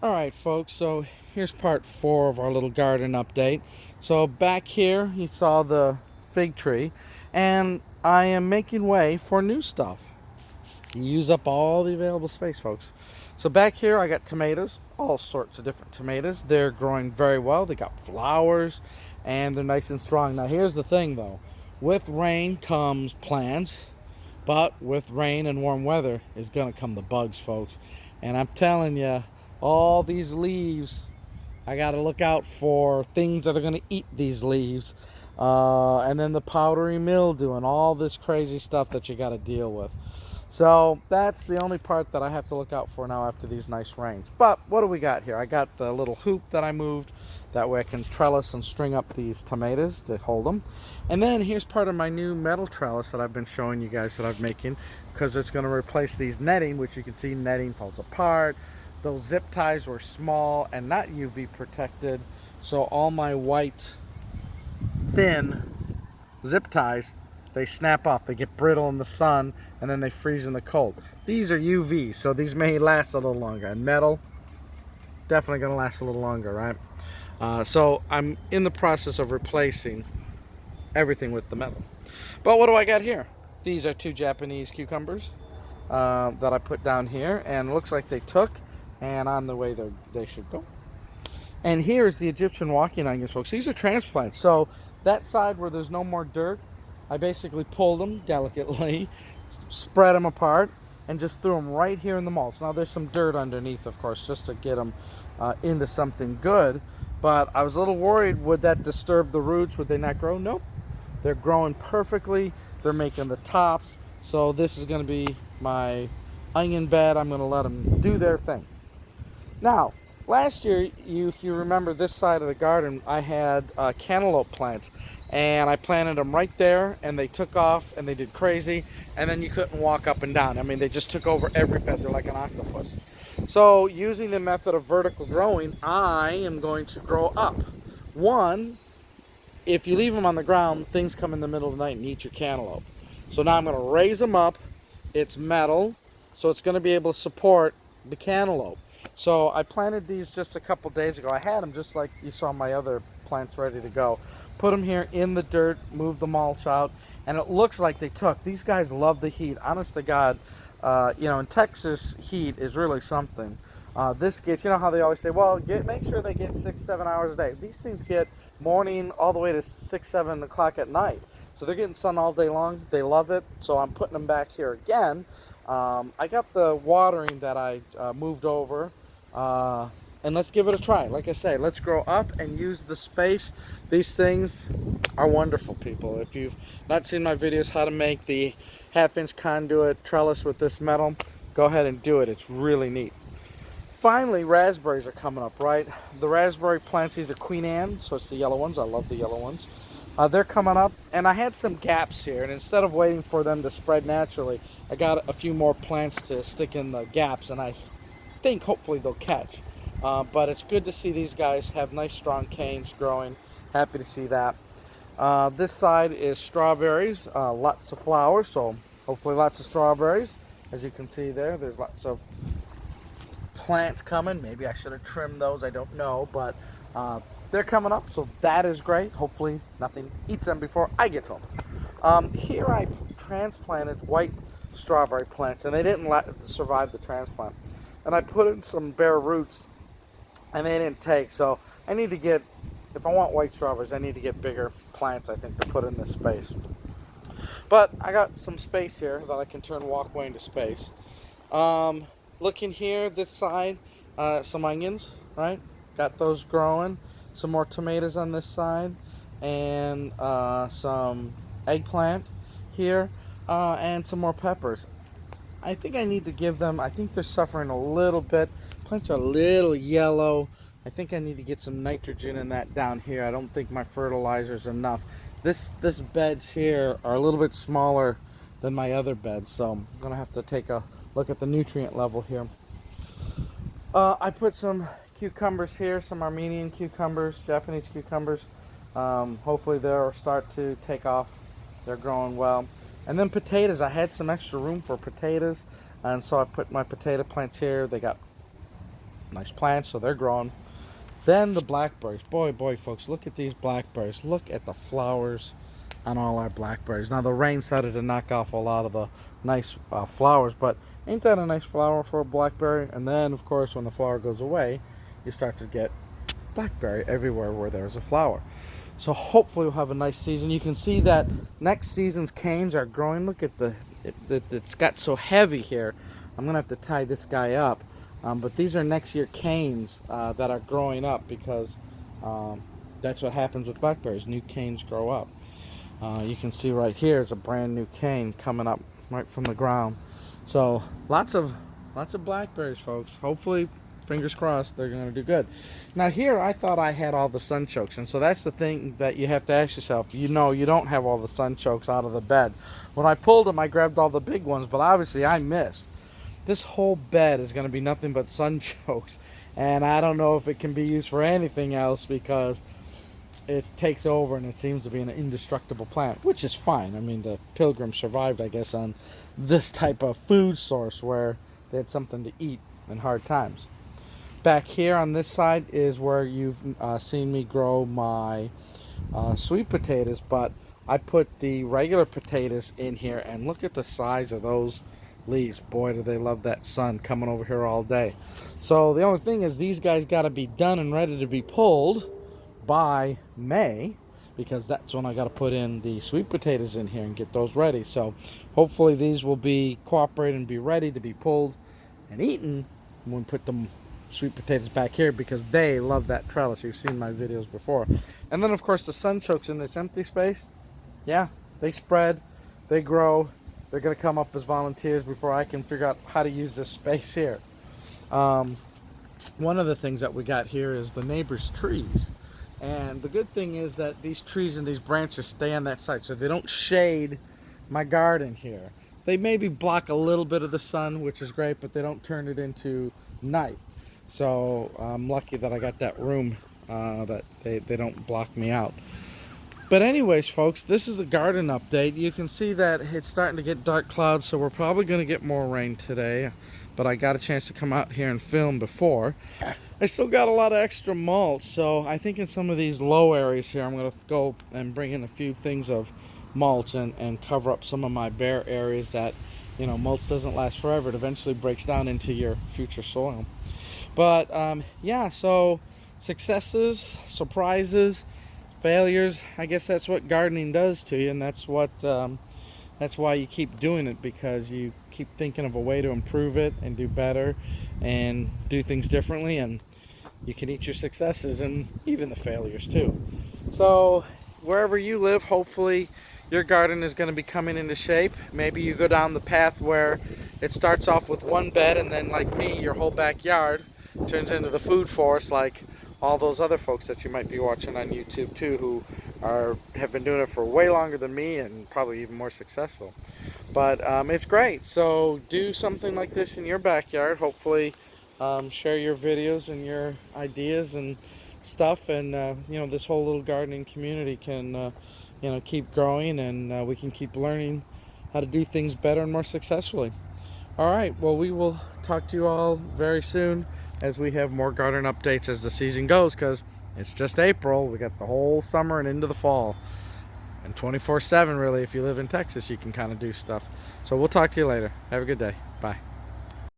Alright folks, so here's part 4 of our little garden update. So back here you saw the fig tree, and I am making way for new stuff. You use up all the available space, folks. So back here I got tomatoes, all sorts of different tomatoes. They're growing very well. They got flowers and they're nice and strong. Now here's the thing though, with rain comes plants, but with rain and warm weather is going to come the bugs, folks. And I'm telling you, all these leaves, I got to look out for things that are going to eat these leaves. And then the powdery mildew and all this crazy stuff that you got to deal with. So that's the only part that I have to look out for now after these nice rains. But what do we got here? I got the little hoop that I moved. That way I can trellis and string up these tomatoes to hold them. And then here's part of my new metal trellis that I've been showing you guys that I'm making, because it's going to replace these netting, which you can see netting falls apart. Those zip ties were small and not UV protected, so all my white thin zip ties, they snap off, they get brittle in the sun, and then they freeze in the cold. These are UV, so these may last a little longer. And metal, definitely going to last a little longer, right? So I'm in the process of replacing everything with the metal. But what do I got here? These are 2 Japanese cucumbers that I put down here, and it looks like they took, and on the way they should go. And here's the Egyptian walking onions, folks. These are transplants. So that side where there's no more dirt, I basically pulled them delicately, spread them apart, and just threw them right here in the mulch. Now there's some dirt underneath, of course, just to get them into something good. But I was a little worried, would that disturb the roots? Would they not grow? Nope. They're growing perfectly. They're making the tops. So this is going to be my onion bed. I'm going to let them do their thing. Now, last year, if you remember this side of the garden, I had cantaloupe plants, and I planted them right there, and they took off, and they did crazy, and then you couldn't walk up and down. I mean, they just took over every bed. They're like an octopus. So, using the method of vertical growing, I am going to grow up. One, if you leave them on the ground, things come in the middle of the night and eat your cantaloupe. So now I'm going to raise them up. It's metal, so it's going to be able to support the cantaloupe. So I planted these just a couple days ago. I had them just like you saw my other plants ready to go. Put them here in the dirt, moved the mulch out, and it looks like they took. These guys love the heat. Honest to God, in Texas, heat is really something. This gets, you know how they always say, well, make sure they get 6-7 hours a day. These things get morning all the way to 6-7 o'clock at night. So they're getting sun all day long. They love it. So I'm putting them back here again. I got the watering that I moved over, and let's give it a try. Like I say, let's grow up and use the space. These things are wonderful, people. If you've not seen my videos how to make the 1/2-inch conduit trellis with this metal, go ahead and do it. It's really neat. Finally, raspberries are coming up, right? The raspberry plants, these are Queen Anne, so it's the yellow ones. I love the yellow ones. They're coming up, and I had some gaps here, and instead of waiting for them to spread naturally, I got a few more plants to stick in the gaps, and I think hopefully they'll catch. But it's good to see these guys have nice strong canes growing. Happy to see that. This side is strawberries, lots of flowers, so hopefully lots of strawberries. As you can see there's lots of plants coming. Maybe I should have trimmed those, I don't know, but they're coming up, so that is great. Hopefully nothing eats them before I get home. Here I transplanted white strawberry plants, and they didn't survive the transplant. And I put in some bare roots, and they didn't take. So I need to get, if I want white strawberries, I need to get bigger plants, I think, to put in this space. But I got some space here that I can turn walkway into space. Looking here, this side, some onions, right? Got those growing. Some more tomatoes on this side, and some eggplant here, and some more peppers. I think I need to give them, I think they're suffering a little bit. Plants are a little yellow. I think I need to get some nitrogen in that down here. I don't think my fertilizer's enough. This beds here are a little bit smaller than my other beds, so I'm gonna have to take a look at the nutrient level here. I put some cucumbers here, some Armenian cucumbers, Japanese cucumbers. Hopefully they'll start to take off. They're growing well. And then potatoes. I had some extra room for potatoes, and so I put my potato plants here. They got nice plants, so they're growing. Then the blackberries. Boy, folks, look at these blackberries. Look at the flowers on all our blackberries. Now, the rain started to knock off a lot of the nice flowers, but ain't that a nice flower for a blackberry? And then, of course, when the flower goes away, you start to get blackberry everywhere where there's a flower. So hopefully we'll have a nice season. You can see that next season's canes are growing. Look at it's got so heavy here. I'm going to have to tie this guy up. But these are next year canes that are growing up because that's what happens with blackberries. New canes grow up. You can see right here is a brand new cane coming up right from the ground. So lots of blackberries, folks. Hopefully, fingers crossed, they're going to do good. Now here, I thought I had all the sunchokes, and so that's the thing that you have to ask yourself. You know you don't have all the sunchokes out of the bed. When I pulled them, I grabbed all the big ones, but obviously I missed. This whole bed is going to be nothing but sunchokes, and I don't know if it can be used for anything else because it takes over and it seems to be an indestructible plant, which is fine. I mean, the Pilgrims survived, I guess, on this type of food source where they had something to eat in hard times. Back here on this side is where you've seen me grow my sweet potatoes, but I put the regular potatoes in here, and look at the size of those leaves. Boy, do they love that sun coming over here all day. So the only thing is these guys got to be done and ready to be pulled by May, because that's when I got to put in the sweet potatoes in here and get those ready. So hopefully these will be cooperating and be ready to be pulled and eaten when we put them sweet potatoes back here, because they love that trellis. You've seen my videos before. And then of course the sunchokes in this empty space, yeah, they spread, they grow, they're going to come up as volunteers before I can figure out how to use this space here. One of the things that we got here is the neighbor's trees. And the good thing is that these trees and these branches stay on that side, so they don't shade my garden here. They maybe block a little bit of the sun, which is great, but they don't turn it into night. So I'm lucky that I got that room that they don't block me out. But anyways, folks, this is the garden update. You can see that it's starting to get dark clouds, so we're probably going to get more rain today. But I got a chance to come out here and film before. I still got a lot of extra mulch, so I think in some of these low areas here, I'm going to go and bring in a few things of mulch and cover up some of my bare areas that, you know, mulch doesn't last forever. It eventually breaks down into your future soil. But, yeah, so successes, surprises, failures, I guess that's what gardening does to you, and that's why you keep doing it, because you keep thinking of a way to improve it and do better and do things differently, and you can eat your successes and even the failures too. So wherever you live, hopefully your garden is going to be coming into shape. Maybe you go down the path where it starts off with one bed, and then like me, your whole backyard turns into the food forest, like all those other folks that you might be watching on YouTube too, who have been doing it for way longer than me and probably even more successful. But it's great. So do something like this in your backyard. Hopefully share your videos and your ideas and stuff, and you know, this whole little gardening community can you know, keep growing, and we can keep learning how to do things better and more successfully. All right, well, we will talk to you all very soon as we have more garden updates as the season goes, because it's just April. We got the whole summer and into the fall, and 24/7 really. If you live in Texas, you can kind of do stuff. So we'll talk to you later. Have a good day. Bye.